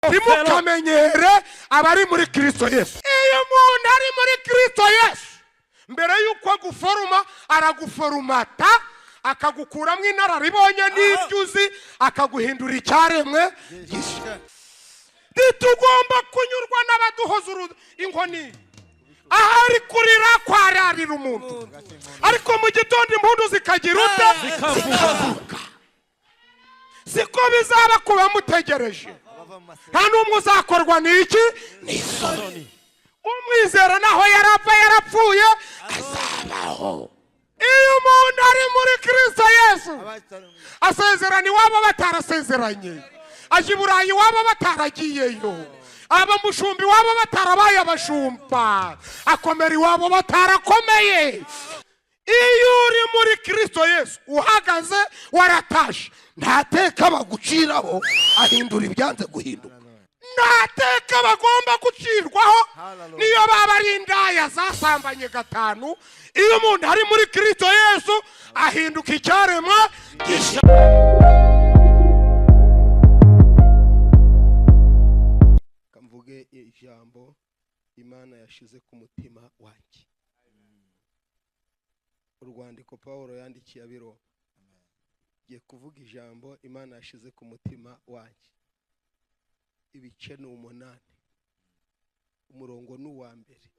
Ntimukamenyere abari muri Kristo Yesu. Iyo umuntu ari muri Kristo Yesu, mbere yuko aguforuma araguforumata, akagukuramo inararibonye n'ibyuzi, akaguhindura icyaremwe gishya. Tugomba kunyurwa n'abaduhoza inkoni. Ahari kurira kwararira umuntu, ariko mu gitondo impundu zikagira ute zikavuga. Siko bizaba kuba mutegereje. Nta n'umwe uzakorwa n'iki n'isoni. Umwizera naho yarapfa yarapfuye azabaho. Iyo umuntu ari muri Kristo Yesu, asezerana iwabo batarasezeranye, aje i Burayi iwabo bataragiyeyo, aba mushumbi iwabo batarabaye abashumba, akomera iwabo batarakomeye. Iyo uri muri Kristo Yesu uhagaze waratashe, ntateka baguciraho ahindura ibyanze guhinduka. Ntateka bagomba gucirwaho niyo baba ari indaya zasambanye gatanu. Iyo umuntu ari muri Kristo Yesu ahinduka icyaremwe gishya. Kamvuge ijambo Imana yashize ku mutima wanjye. Urwandiko Paulo yandikiye abiro. Giye kuvuga ijambo Imana yashize ku mutima wanjye. Ibice 8, umurongo n'uwa mbere.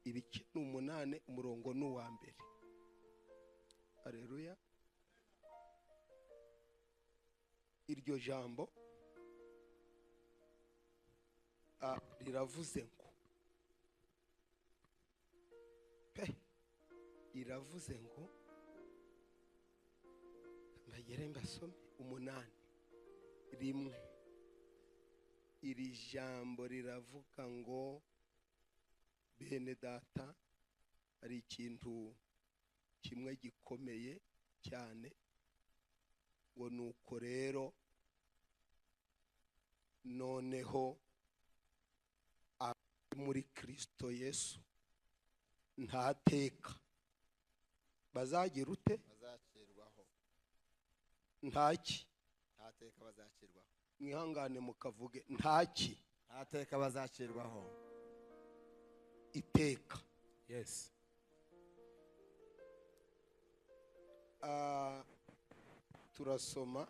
Ibice 8, umurongo n'uwa mbere. Haleluya. Iryo jambo riravuze ngo iravuze ngo mbagere mbasome 8:1. Iri jambo riravuga ngo bene data, hari ikintu kimwe gikomeye cyane, ngo nuko rero noneho muri Kristo Yesu ntateka bazagira ute bazacirwaho. Ntaki Ntateka bazacirwaho. mwihangane mukavuge ntaki. Ntateka bazacirwaho. Iteka. Yes. Turasoma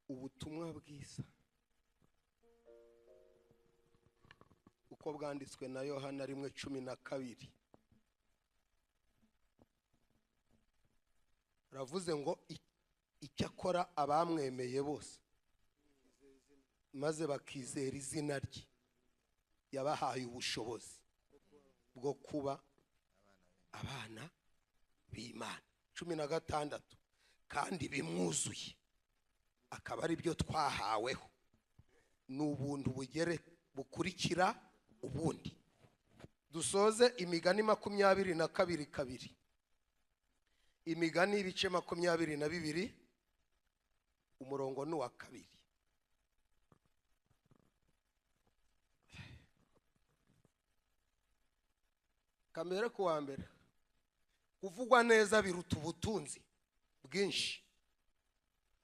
ubutumwa bwiza uko bwanditswe na Yohana 1:12. Ravuze ngo icyakora abamwemeye bose maze bakizera izina rye yabahaye ubushobozi bwo kuba abana b'Imana. 16. Kandi bimwuzuye akaba ari byo twahaweho, n'ubuntu bugere bukurikira ubundi. Dusoze Imigani 22:2. Imigani ibice 22, umurongo n'uwa 2. Kamere kuwa mbere. Kuvugwa neza biruta ubutunzi bwinshi,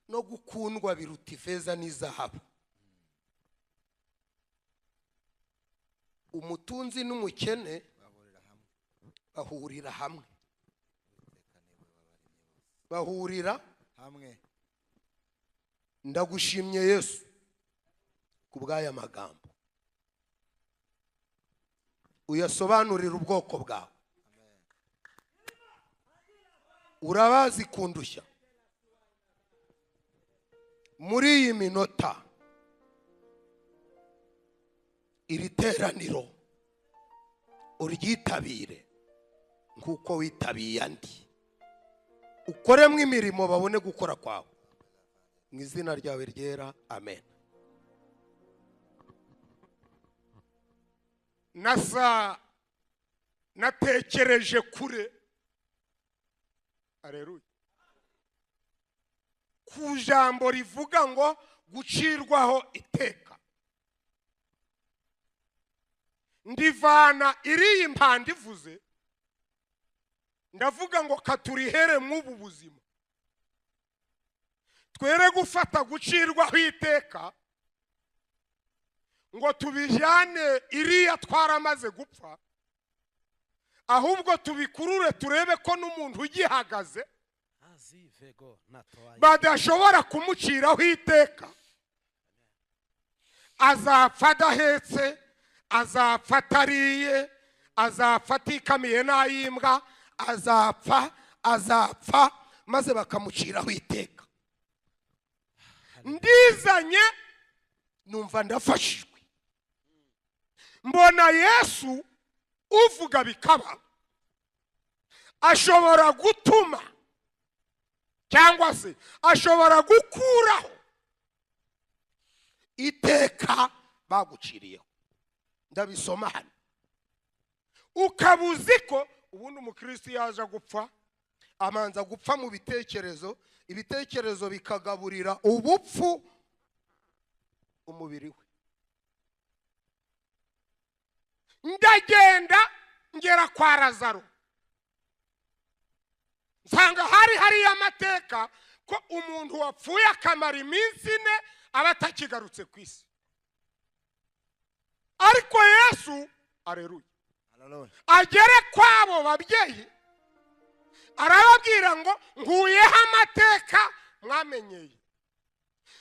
no gukundwa biruta ifeza n'izahabu. Umutunzi n'umukene bahurira hamwe. Bahurira hamwe. Ndagushimye Yesu kubwaya magambo. Uyasobanurira ubwoko bwawe. Urabazi kundushya. Muri iyi minota iri teraniro uryitabire nkuko witabiye andi. Ukoremwe imirimo babone gukora kwawe. Mu izina ryawe ryera, amen. Natekereje kure. Haleluya. Ku jambo rivuga ngo gucirwaho iteka. Ndivana iri impande ivuze, ndavuga ngo katurihere mw'ubu buzima. twere gufata gucirwaho iteka ngo tubijyane iriya twaramaze gupfa, ahubwo tubikurure turebe ko n'umuntu ugihagaze badashobora kumuciraho iteka. Azapfa adahetse, azapfa atariye, azapfa atikamiye n'ay'imbwa, azapfa maze bakamuciraho iteka. Ndizanye numva ndafashijwe, mbona Yesu uvuga bikaba ashobora gutuma cyangwa se ashobora gukuraho iteka baguciriyeho. Ndabisoma hano, ukabuzi ko ubundi umukristo yaje gupfa amanza gupfa mu bitekerezo, ibitekerezo bikagaburira ubupfu umubiri we. Ndagenda ngera kwa Lazaro, nsanga hari amateka ko umuntu wapfuye akamara iminsi 4 aba atakigarutse ku isi. Ariko Yesu, aleluya, agere kwabo babyeyi arababwira ngo nguyeho amateka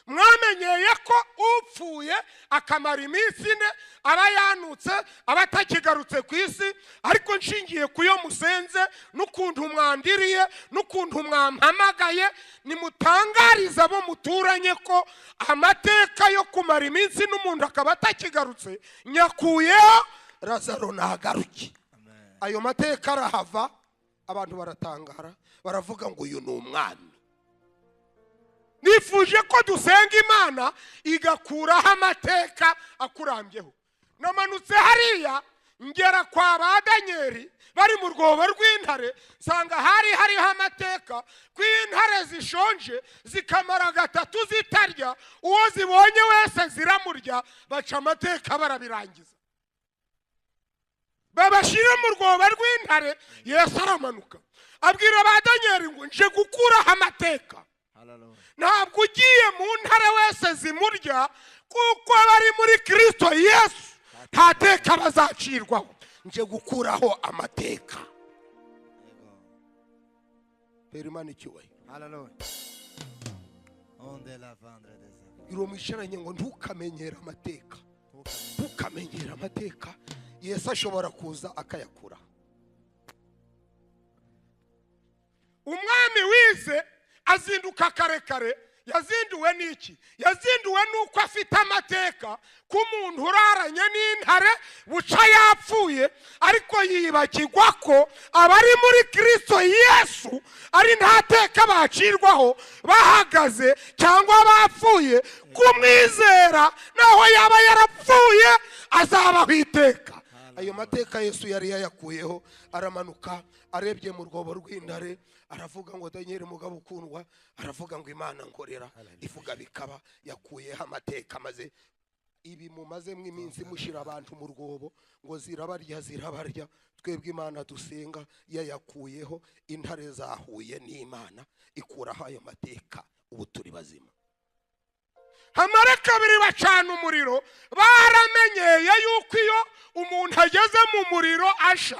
mwamenyeye ko upfuye akamara iminsi 4 aba yanutse aba atakigarutse ku isi. Ariko nshingiye kuyo musenze n'ukuntu mwandiriye n'ukuntu mwampamagaye, nimutangariza abo muturanye ko amateka yo kumara iminsi n'umuntu akaba atakigarutse nyakuyeho, Lazaro nagaruke. Ayo mateka arahava, abantu baratangara baravuga ngo uyu ni umwami. Nifuje ko dusenga Imana igakuraho amateka akurambyeho. Namanutse hariya ngera kwa ba Danieli bari mu rwobo rw'intare, nsanga hariho amateka kw'intare zishonje zikamara 3 zitarya, uwo zibonye wese ziramurya, baca amateka barabirangiza babashira mu rwobo rw'intare. Yesu aramanuka abwira ba Danieli ngo nje gukuraho amateka. Ntabwo ugiye mu ntare wese zimurya, kuko bari muri Kristo Yesu nta teka bazacirwaho. Nje gukuraho amateka. Perimani kiwe, haleluya. Onde la vendre des. Iro misharanye ngo ntukamenyera amateka, ntukamenyera amateka. Yesu ashobora kuza akayakura. Umwami wize azinduka karekare, yazinduwe n'iki? Yazinduwe nuko afite amateka ku muntu uraranye n'intare buca yapfuye, ariko yibagirwa ko abari muri Kristo Yesu ari nta teka bacirwaho bahagaze cyangwa bapfuye. Kumwizera naho yaba yarapfuye azabaho iteka. Ayo mateka Yesu yari yayakuyeho. Aramanuka arebye mu rwobo rw'intare, aravuga ngo Danieli mugabo ukundwa, aravuga ngo Imana nkorera ivuga bikaba. Yakuyeho amateka, maze ibi mumazemo iminsi mushira abantu mu rwobo ngo zirabarya. Twebwe Imana dusenga yayakuyeho. Intare zahuye n'Imana ikuraho ayo mateka, ubu turi bazima. Hamara 2 bacana umuriro, baramenyeye yuko iyo umuntu ageze mu muriro asha.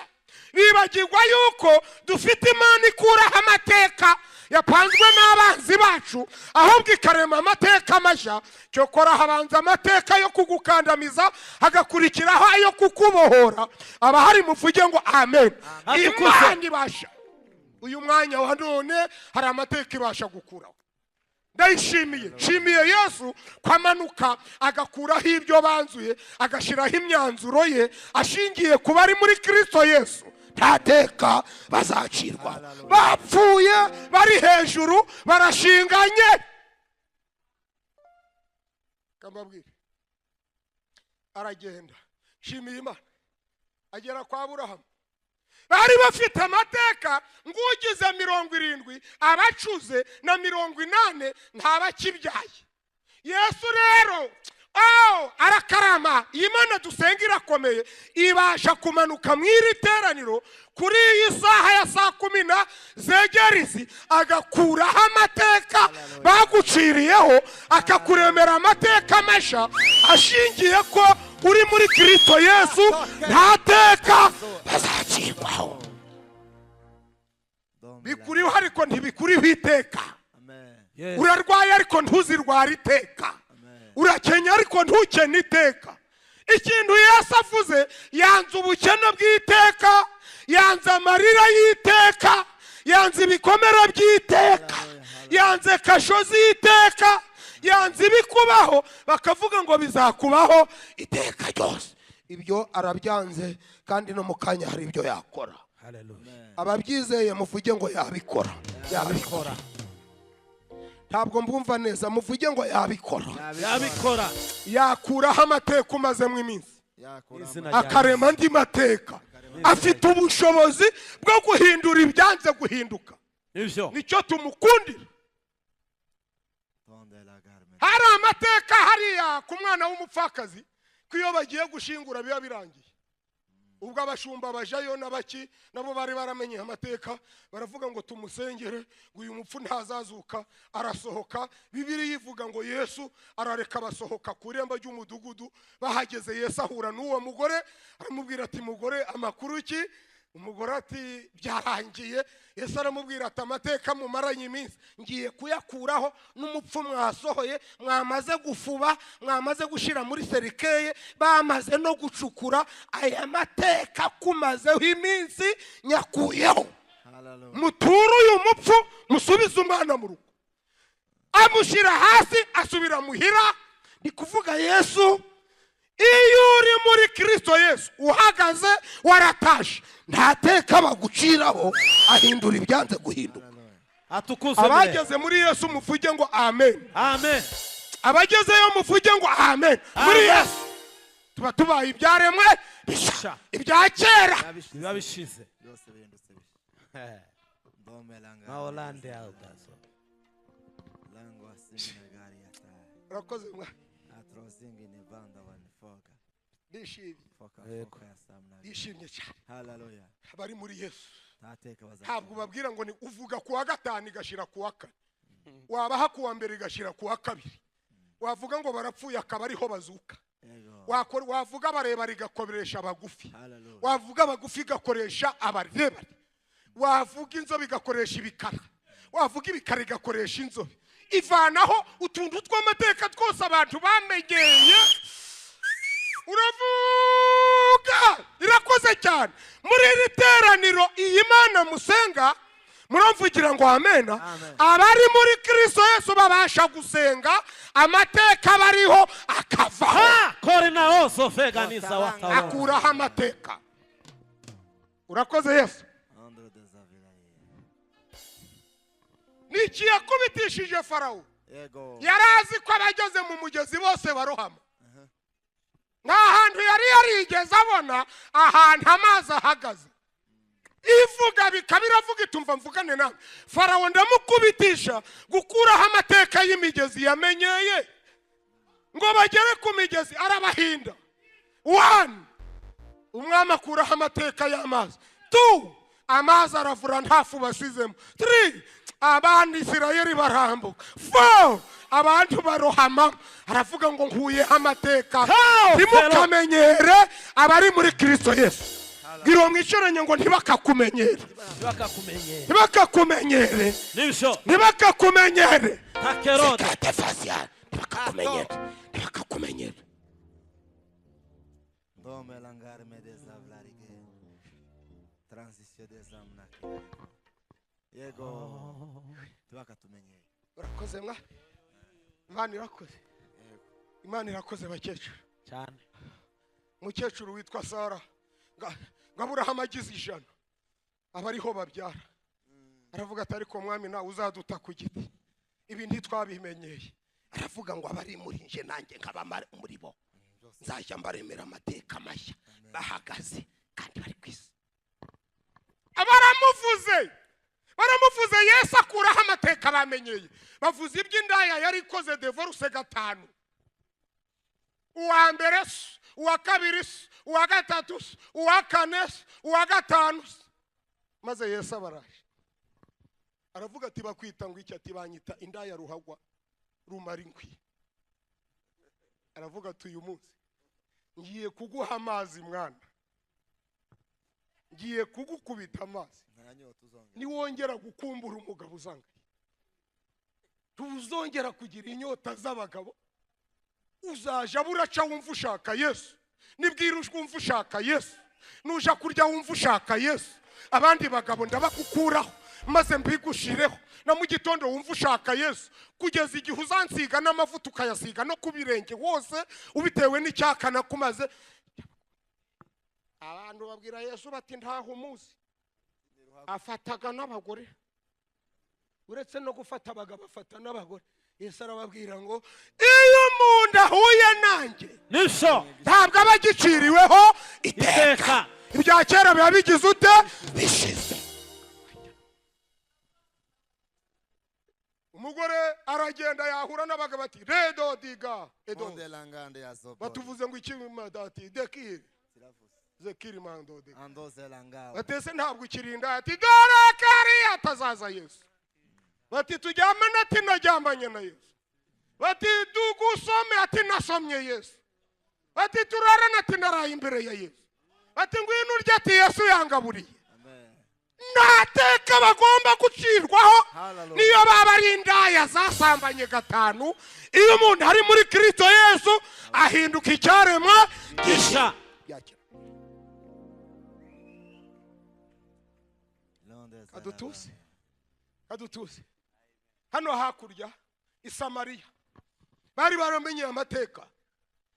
Bibagirwa yuko dufite Imana ikuraho amateka yapanzwe n'abanzi bacu, ahubwo ikarema amateka mashya. Cyokora habanza amateka yo kugukandamiza, hagakurikiraho ayo kukubohora. Abahari muvuge ngo amen. Imana ibasha. Uyu mwanya wa none hari amateka ibasha gukuraho. Ndayishimiye Yesu kwamanuka agakuraho ibyo banzuye, agashiraho imyanzuro ye ashingiye kuba ari muri Kristo Yesu. Ntateka bazacirwa. Bapfuye bari hejuru barashinganye. Kambabwire, aragenda shimiye Imana agera kwa Aburahamu. Bari bafite amateka ngugize 70 abacuze na 80 ntabakibyaye. Yesu rero arakarama. Imana dusenga irakomeye, ibasha kumanuka mw'iri teraniro kuri iyi saha ya 10 zegerizi agakuraho amateka amateka baguciriyeho, akakuremera amateka mashya ashingiye ko uri muri Kristo Yesu, nta teka bazacirwaho. Bikuriho ariko ntibikuriho iteka. Urarwaye ariko ntuzirwara iteka. Urakenya ariko ntukene iteka. Ikintu Yesu avuze, yanze ubukene bw'iteka, yanze amarira y'iteka, yanze ibikomere by'iteka, yanze kasho z'iteka, yanze ibikubaho bakavuga ngo bizakubaho iteka ryose. Ibyo arabyanze, kandi no mukanya hari ibyo yakora. Ababyizeye muvuge ngo yabikora. Yabikora. Ntabwo mbumva neza, muvuge ngo yabikora. Yabikora. Yakuraho amateka umazemo iminsi, akarema andi mateka. Afite ubushobozi bwo guhindura ibyanze guhinduka. Nicyo tumukundira. Hari amateka hariya ku mwana w'umupfakazi, ko iyo bagiye gushingura biba birangiye. Ubwo abashumba bajayo n'abaki nabo bari baramenye amateka, baravuga ngo tumusengere, ngo uyu mupfu ntazazuka. Arasohoka, Bibiliya ivuga ngo Yesu arareka basohoka ku irembo ry'umudugudu. Bahageze Yesu ahura n'uwo mugore, aramubwira ati mugore, amakuru ki? Umugore ati byarangiye. Yesu aramubwira ati amateka mumaranye iminsi ngiye kuyakuraho, n'umupfu mwasohoye, mwamaze gufuba, mwamaze gushira muri serikeye, bamaze no gucukura, aya mateka kumazeho iminsi nyakuyeho. Muturu uyu mupfu, musubize umwana mu rugo. Amushira hasi, asubira muhira. Ni kuvuga Yesu, iyo uri muri Kristo Yesu uhagaze waratashe, nta teka baguciraho, ahindura ibyanze guhinduka. Abageze muri Yesu muvuge ngo amen. Amen. Abagezeyo muvuge ngo amen. Muri Yesu tuba tubaye ibyaremwe bisha, ibya kera biba bishize. byose bihindutse bisha. Maolande aldaso. Langwa sinagari yata. Urakoze mwa. Atrozingi ni banda wanifoka. Dishimye. Foka samna. Dishimye cyane. Hallelujah. Bari muri Yesu. Tateka baza. Ntabwo babwira ngo ni uvuga kuwa gatanu igashira kuwa kane. Wabaha kuwa mbere igashira kuwa kabiri. Wavuga ngo barapfuye akaba ariho bazuka. Wavuga bareba rigakoresha abagufi. Wavuga abagufi gakoresha abarebare. Wavuga inzobe igakoresha ibikara. Wavuga ibikara igakoresha inzobe. Ivanaho utuntu tw'amateka twose abantu bamenyeye. Uravuga irakoze cyane. Muri iri teraniro iyi Mana musenga, muramvugira ngo amen. Abari muri Kristo Yesu babasha gusenga, amateka bariho akava. Korina oso feganiza watawa. Akuraho amateka. Urakoze Yesu. Niki yakubitishije Farawo? Yarazi ko abageze mu mugezi bose barohama. N'ahantu yari yarigeze abona ahantu amazi ahagaze. Ivuga bikabiravuga itumva mvugane nawe. Farawo ndamukubitisha gukuraho amateka y'imigezi yamenyeye, ngo bagere ku migezi arabahinda. 1, umwami akuraho amateka y'amazi. 2, amazi aravura ntafu basizemo. 3, abandi Isirayeli barambuka. 4, abantu barohama. Aravuga ngo nkuyeho amateka. Ntimukamenyere abari muri Kristo Yesu. Giro mwicoranye ngo ntibakakumenyere. Ntibakakumenyere. Ntibakakumenyere. Takerode. Ntibakakumenyere. Ntibakakumenyere. Domelangar medeza vlarige. Transition des amna. Yego. Ntibakatumenyere. Urakoze mwa. Imana irakoze. Imana irakoze bakecuru cyane. Mukecuru witwa Sara Aburahamu agize ijana, abariho babyara. Aravuga ati ariko mwami nawe uzaduta ku giti. Ibi ntitwabimenyeye. Aravuga ngo abari muri nje nanjye nkabamara muri bo, nzajya mbaremera amateka mashya bahagaze kandi bari kwisi. Baramuvuze Yesu akuraho amateka bamenyeye. Bavuze iby'indaya yari ikoze divorce 5. Uwa mbere, uwa kabiri, uwa gatatu, uwa kane, uwa gatanu. Maze Yesu abaraje aravuga ati bakwita ngo iki? Ati banyita indaya ruhagwa rumara inkwi. Aravuga ati uyu munsi ngiye kuguha amazi mwana, ngiye kugukubita amazi, niwongera gukumbura umugabo uzangaye, tuzongera kugira inyota z'abagabo, uzaja buraca wumva ushaka Yesu, nibwirushwe wumva ushaka Yesu, nuja kurya wumva ushaka Yesu, abandi bagabo ndabakukuraho maze mbigushireho, na mu gitondo wumva ushaka Yesu, kugeza igihe uzansiga n'amavuta ukayasiga no kubirenge hose ubitewe n'icyaka nakumaze. Abantu babwira Yesu bati ntaho umuzi, afataga n'abagore, uretse no gufata abagabo afata n'abagore. Yesu arababwira ngo iyo umuntu ahuye nanjye nisho ntabwo aba agiciriweho iteka, ibya kera biba bigize ute? Bishize. Umugore aragenda yahura n'abagabo ati redo diga edo, batuvuze ngo iki madati dekiri zekiri mando de batese ntabwo ukirinda. Ati dore kari atazaza Yesu, bati tujyamane, ati najyambanye na Yesu, bati dugusome, ati nasomye Yesu, bati turarana, ati naraye imbere ya Yesu, bati ngwino urya, ati Yesu yangaburiye. Nateka bagomba gucirwaho niyo baba ari indaya zasambanye gatanu. Iyo umuntu ari muri Kristo Yesu ahinduka icyaremwa gisha. Adutuse hano hakurya i Samariya bari baramenye amateka,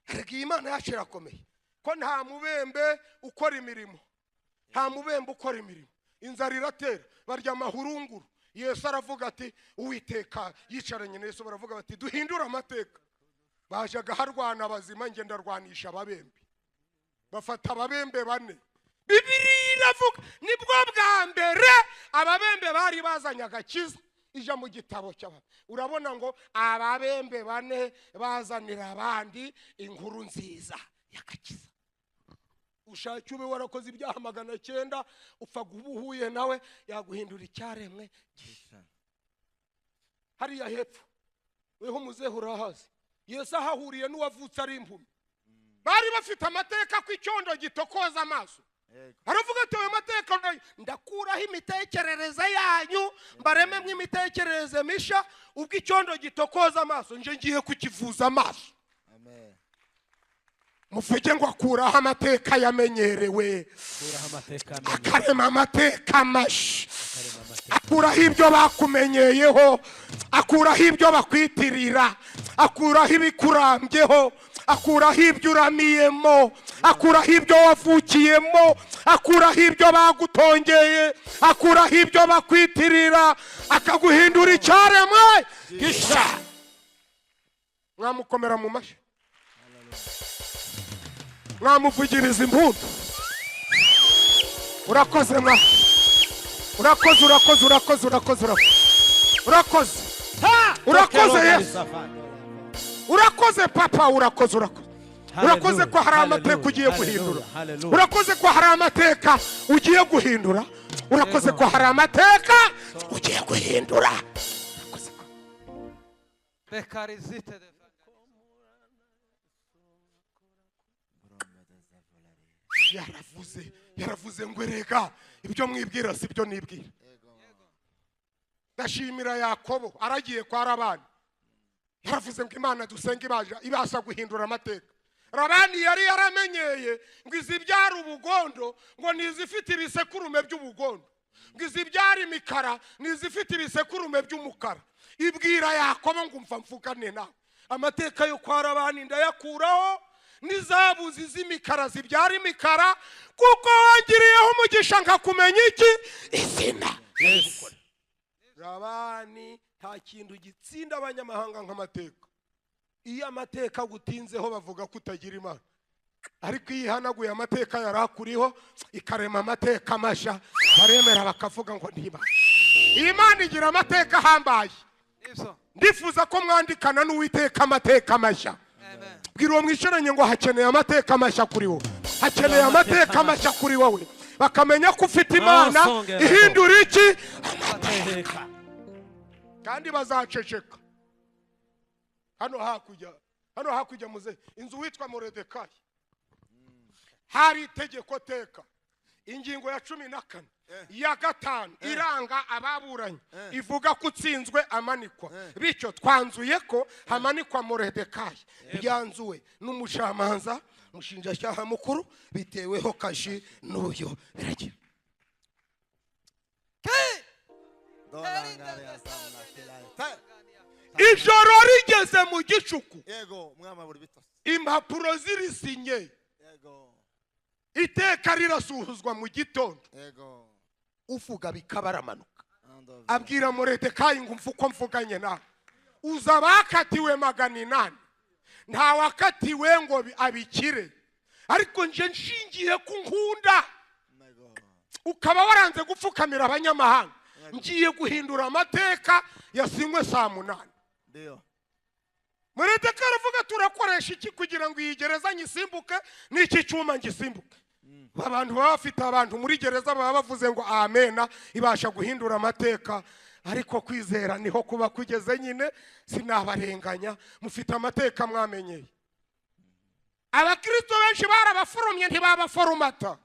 ariko Imana yacu irakomeye ko nta mubembe ukora imirimo, nta mubembe ukora imirimo, inzara iratera, barya amahurunguru. Yesu aravuga ati Uwiteka yicaranye na Yesu, baravuga bati duhindura amateka. Bajaga harwana abazima, nge ndarwanisha ababembe, bafata ababembe bane. Bibiliya iravuga nibwo bwa mbere ababembe bari bazanye agakiza. Ija mu gitabo cy'aba urabona ngo ababembe bane bazanira abandi inkuru nziza y'agakiza. Ushake ube warakoze ibyaha 900 upfa gubuhuye nawe yaguhindura icyaremwe gisha. Hariya hepfo weho muzehe urahazi, Yesu ahahuriye n'uwavutse ari impumi, bari bafite amateka ku icyondo gitokoza amaso. Aravuga ati ayo mateka ndakuraho imitekerereze yanyu mbareme mw'imitekerereze misha, ubwo icyondo gitokoza amaso nje ngiye kukivuza amaso. Amen. Muvuge ngo akuraho amateka yamenyerewe, akarema amateka mashi, akuraho ibyo bakumenyeyeho, akuraho ibyo bakwitirira, akuraho ibikurambyeho, akuraho ibyo uramiyemo, akuraho ibyo wavukiyemo, akuraho ibyo bagutongeye, akuraho ibyo bakwitirira, akaguhindura icyaremwe gisha. Mwamukomera mu mashyi, mwamuvugiriza impundu. Urakoze mwa, urakoze urakoze urakoze urakoze urakoze urakoze Yesu, urakoze papa, urakoze urakoze urakoze ko hari amateka ugiye guhindura, urakoze ko hari amateka ugiye guhindura, urakoze ko hari amateka ugiye guhindura. Yaravuze ngo rega ibyo mwibwira si byo nibwira. Ndashimira Yakobo aragiye kwa Labani, yaravuze ngo Imana dusenga ibasha guhindura amateka. Labani yari yaramenyeye ngo izibyara ubugondo ngo nizifite ibisekurume by'ubugondo, ngo izibyara imikara nizifite ibisekurume by'umukara. Ibwira Yakobo ngo umva mvugane nawe, amateka yo kwa Labani ndayakuraho, nizabuzi z'imikara zibyara imikara, kuko wangiriyeho umugisha nkakumenya iki? Izina. Yes. Labani nta kintu gitsinda abanyamahanga nk'amateka. Iyo amateka gutinzeho bavuga kutagira Imana, ariko iyo ihanaguye amateka yarakuriho ikarema amateka masha, baremera bakavuga ngo ntiba. Imana igira amateka ahambaye. Ndifuza ko mwandikana n'Uwiteka amateka masha. Bwira uwo mwicaranye ngo hakeneye amateka masha kuri wowe, hakeneye amateka masha kuri wowe, bakamenya ko ufite Imana ihindura iki? Amateka. kandi bazaceceka. Hano hakujya muze inzu witwa Moridekayi. Hari itegeko teka ingingo ya 14 ya 5 iranga ababuranye ivuga ko utsinzwe amanikwa. Bityo twanzuye ko hamanikwa Moridekayi byanzuwe n'umucamanza mushinjacyaha mukuru biteweho kashi n'uyo biragira. Ijoro rigeze mu gicuku. Yego mwama buri bitose. Impapuro zirisinye. Yego. Iteka rirasuhuzwa mu gitondo. Yego. Uvuga bikabaramanuka. Abwira Moridekayi ngo mfuko mvuganye nawe. Uza bakatiwe 800. Nta wakatiwe ngo abikire. Ariko nje nshingiye ku nkunda. Ukaba waranze gupfukamira abanyamahanga. Ngiye guhindura amateka yasinywe saa 8. Ndio. Moridekayi aravuga turakoresha iki kugira ngo iyi gereza nyisimbuke n'iki cyuma ngisimbuke. Abantu bafite abantu muri gereza baba bavuze ngo amena ibasha guhindura amateka. Ariko kwizera niho kuba kugeze nyine sinabarenganya mufite amateka mwamenyeye. Abakristo benshi barabaforumye ntibabaforumata.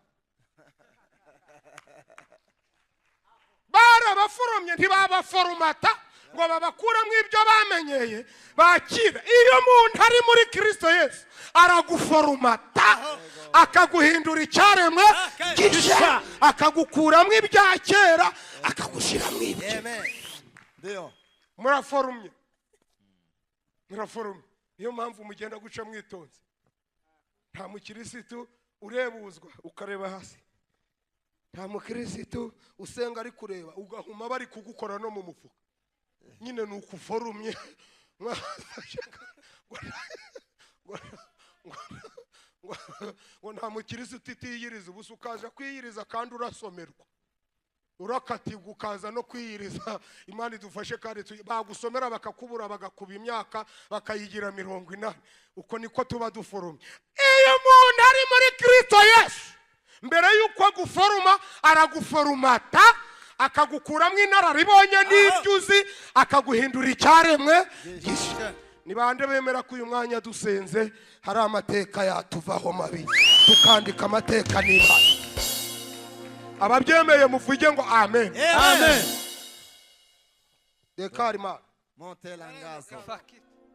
Barabaforumye ntibabaforumata ngo babakuramo ibyo bamenyeye bakira. Iyo muntu ari muri Kristo Yesu araguforumata akaguhindura icyaremwe gisha akagukuramo ibya kera akagushiramo ibyo. Ndio. Muraforumye. Niyo mpamvu mugenda guca mwitonze. Nta mukirisitu urebuzwa ukareba hasi. Nta mukirisitu usenga ari kureba ugahuma bari kugukora no mu mufuka. Nyine nukuforumye. Ngo nta mukirisitu itiyiriza ubusa ukaza kwiyiriza kandi urasomerwa. Urakatigwa ukaza no kwiyiriza. Imana idufashe kandi bagusomera bakakubura bagakuba imyaka bakayigira 80. Uko niko tuba duforumye. Iyo muntu ari muri Kristo Yesu mbere yuko guforuma araguforumata akagukuramo inararibonye n'ibyuzi akaguhindura icyaremwe gisha. Ni bande bemera ko uyu mwanya dusenze hari amateka yatuvaho mabi tukandika amateka n'Imana. Ababyemeye muvuge ngo amen. Amen. Dekarima Montelangazo.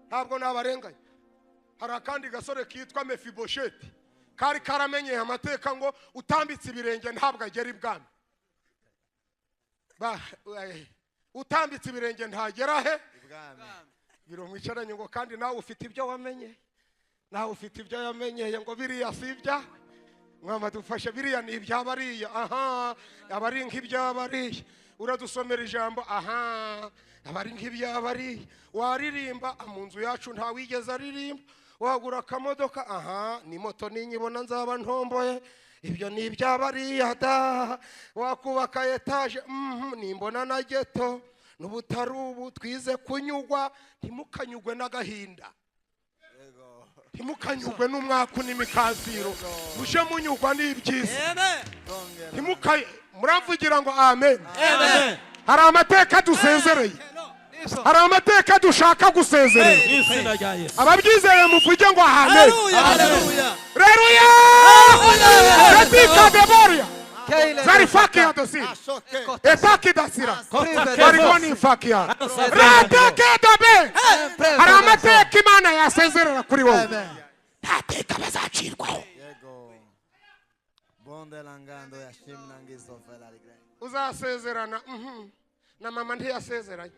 ntabwo nabarenganya. Hari akandi gasore kitwa Mefibosheti kari karamenyeye amateka ngo utambitse ibirenge ntabwo agera ibwami. Utambitse ibirenge ntagera he Ibwami. Biromwicaranye ngo kandi nawe ufite ibyo wamenye. Nawe ufite ibyo yamenyeye ngo biriya si ibya. Mwama dufashe biriya ni ibyabariya. Aha abari nk'ibyabariya. Uradusomera ijambo aha abari nk'ibyabariya. Waririmba mu nzu yacu nta wigeze aririmba. Wagura akamodoka aha ni moto ninyibona nzaba ntomboye. Ibyo ni ibyabariya da. Wakubaka etaje nimbona na geto n'ubutarubu twize kunyugwa ntimukanyugwe n'agahinda. Ntimukanyugwe n'umwaku n'imikaziro. Uje munyugwa n'ibyiza. Ntimukaye muramvugira ngo amen. Amen. Hari amateka dusezereye. Hari amateka dushaka gusezerera. Izina rya Yesu. Ababyizeye muvuge ngo amen. Haleluya. Reruya. Katika Deboria. Zarifaki ya dosi. Etaki dasira. Barigoni fakia. Rateke dobe. Hari amateka Imana yasezerera kuri wowe. Ntateka bazacirwaho. Yego. Bondelangando ya shimnangizo felarigre. Uzasezerana na mama ntiyasezeranye.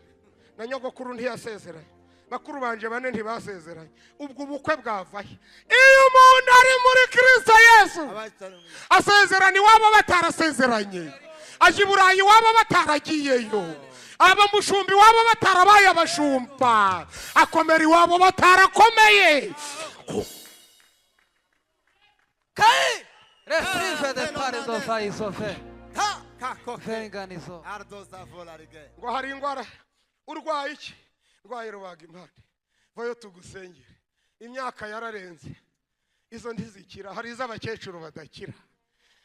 Na nyogokuru ntiyasezeranye. Bakuru banje bane ntibasezeranye. Ubwo ubukwe bwavaye. Iyo umuntu ari muri Kristo Yesu asezerana iwabo batarasezeranye. Aje Burayi iwabo bataragiyeyo. Aba mushumbi iwabo batarabaye abashumba. Akomera iwabo batarakomeye. Kai! Refrive de parizo faisofe. Venganizo. Ardoza volarigre. Ngo hari ingwara urwaye iki? Rwaye rubaga impande. Vayo tugusengere. Imyaka yararenze. Izo ntizikira. Hari iz'abakecuru badakira.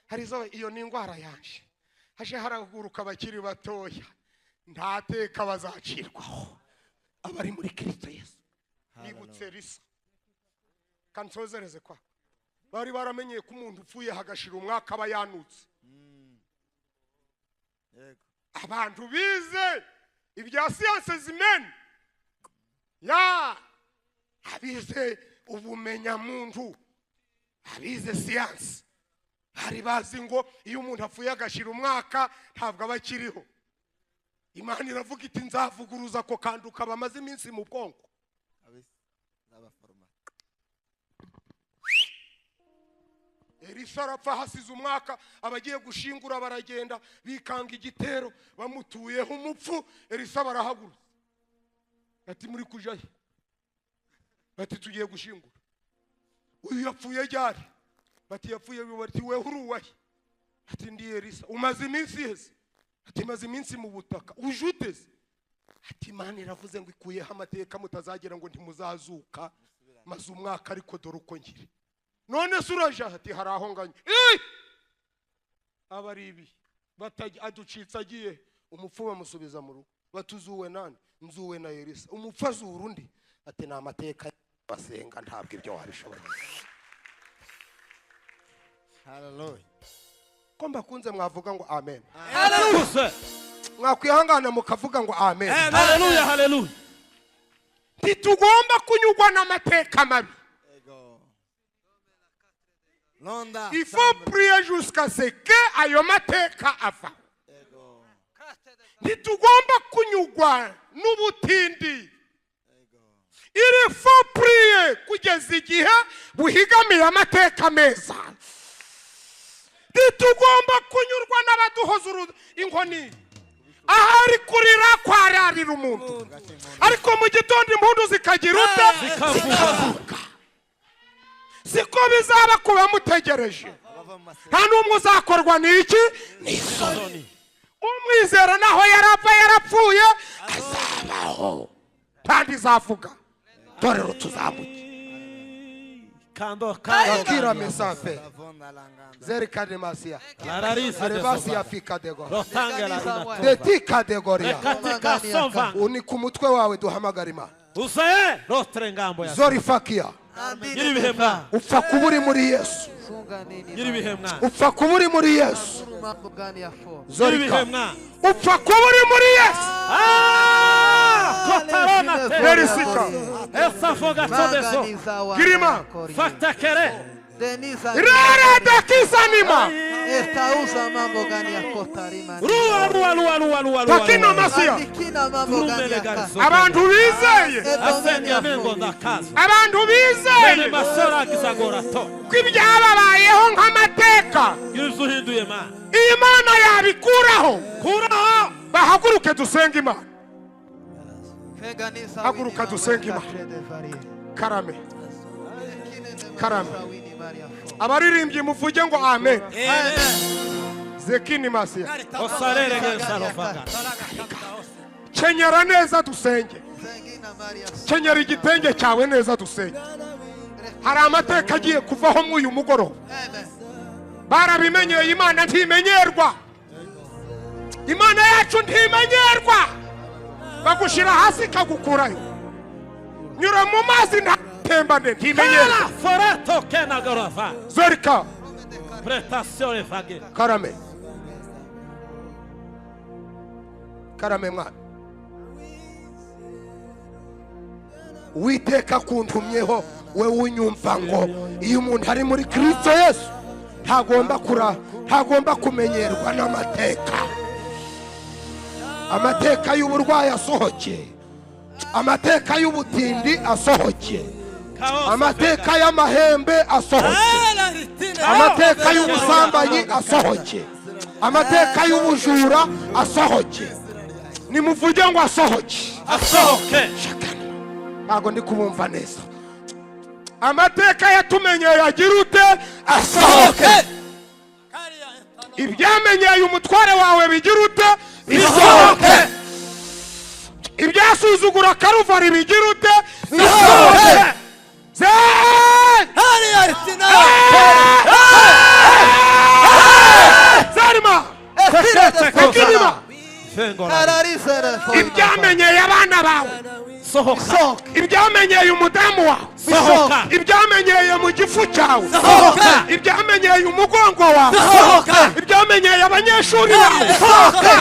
Hari izo iyo ni ingwara yanje. Haje haraguruka abakiri batoya. nta teka bazacirwaho abari muri Kristo Yesu. Nibutse Elisa kansozereze kwa bari baramenyeye ko umuntu upfuye hagashira umwaka aba yanutse. Yego. Abantu bize ibya siyanse zimene ya abize ubumenya muntu abize siyanse hari bazi ngo iyo umuntu apfuye agashira umwaka ntabwo abakiriho. Imana iravuga iti nzavuguruza ko kanduka bamaze iminsi mu bwonko. Elisa arapfa hasize umwaka abagiye gushingura baragenda bikanga igitero bamutuyeho umupfu. Elisa barahagurutse ati muri kujaye bati tugiye gushingura uyu yapfuye ryari bati yapfuye bati we uruwaye ati ndi Elisa umaze iminsi yeze ati maze iminsi mu butaka ujuteze ati Imana iravuze ngo ikuyeho amateka mutazagera ngo ntimuzazuka maze umwaka ariko dore uko ngiri none suraje ati hari aho nganye abaribi batajya aducitse agiye umupfu bamusubiza mu rugo batuzuwe nani nzuwe na Elisa umupfu azura undi ati na amateka basenga ntabwo ibyo wabishobora. Hallelujah. Ko mbakunze mwavuga ngo amen. Hallelujah. Mwakwihangana mukavuga ngo amen. Hallelujah, hallelujah. Ntitugomba kunyugwa n'amateka mabi. Il faut prier jusqu'à ce que ayo mateka ava. Ntitugomba kunyugwa n'ubutindi. Il faut prier kugeza igihe buhigamiye amateka meza. Ntitugomba kunyurwa n'abaduhoza inkoni. Ahari kurira kwararira umuntu ariko mu gitondo impundu zikagira ute zikavuka. Siko bizaba kuba mutegereje nta n'umwe uzakorwa n'iki n'isoni. Umwizera naho yarapfa yarapfuye azabaho kandi zavuga torero tuzamuke Kando kira mesafe zeri kademasia arabasi afika dego deti kategoria uni ku mutwe wawe duhamagara Imana usaye rotre ngambo ya zori fakia yiri bihemna upfa kuburi muri Yesu yiri bihemna upfa kuburi muri Yesu zori bihemna upfa kuburi muri Yesu kotarona verisika essa foga todeso girima fakta kere rara dakisanima Estausa mambo gani ya kotarima. ruwa takino masia abantu bizeye asenya mengo ndakaza abantu bizeye basora kisagora to kwibyababayeho nk'amateka yuzuhinduye ma Imana yabikuraho kuraho bahaguruke dusenga Imana haguruka dusenga Imana karame karame abaririmbyi muvuge ngo amen. Zekini masia osarere gensarofaga kenyera neza dusenge kenyera igitenge cyawe neza dusenge. Hari amateka agiye kuvaho mu uyu mugoroba barabimenyeye. Imana ntimenyerwa, Imana yacu ntimenyerwa. Bagushira hasi kagukurayo nyura mu mazi ntatembane ntimenyerwa. forato kena gorofa Zorika prestazione fage karame karame mwana Uwiteka kuntumyeho we unyumva ngo iyo umuntu ari muri Kristo Yesu ntagomba kumenyerwa n'amateka. Amateka y'uburwayi asohoke, amateka y'ubutindi asohoke, amateka y'amahembe asohoke, amateka y'ubusambanyi asohoke, amateka y'ubujura asohoke. Nimuvuge ngo asohoke asohoke. ntago ndi kubumva neza. Amateka yatumenyeye agira ute asohoke. Ibyamenyeye umutware wawe bigira ute bisohoke. Ibyasuzugura Karuvari bigira ute bisohoke. Zarima Fengo la. Kararizere foi. ibyamenyeye abana bawe, Sohoka. Sohoka. ibyamenyeye umudamu wawe, Sohoka. ibyamenyeye mu gifu cyawe, Sohoka. ibyamenyeye umugongo wawe, Sohoka. ibyamenyeye abanyeshuri bawe, Sohoka.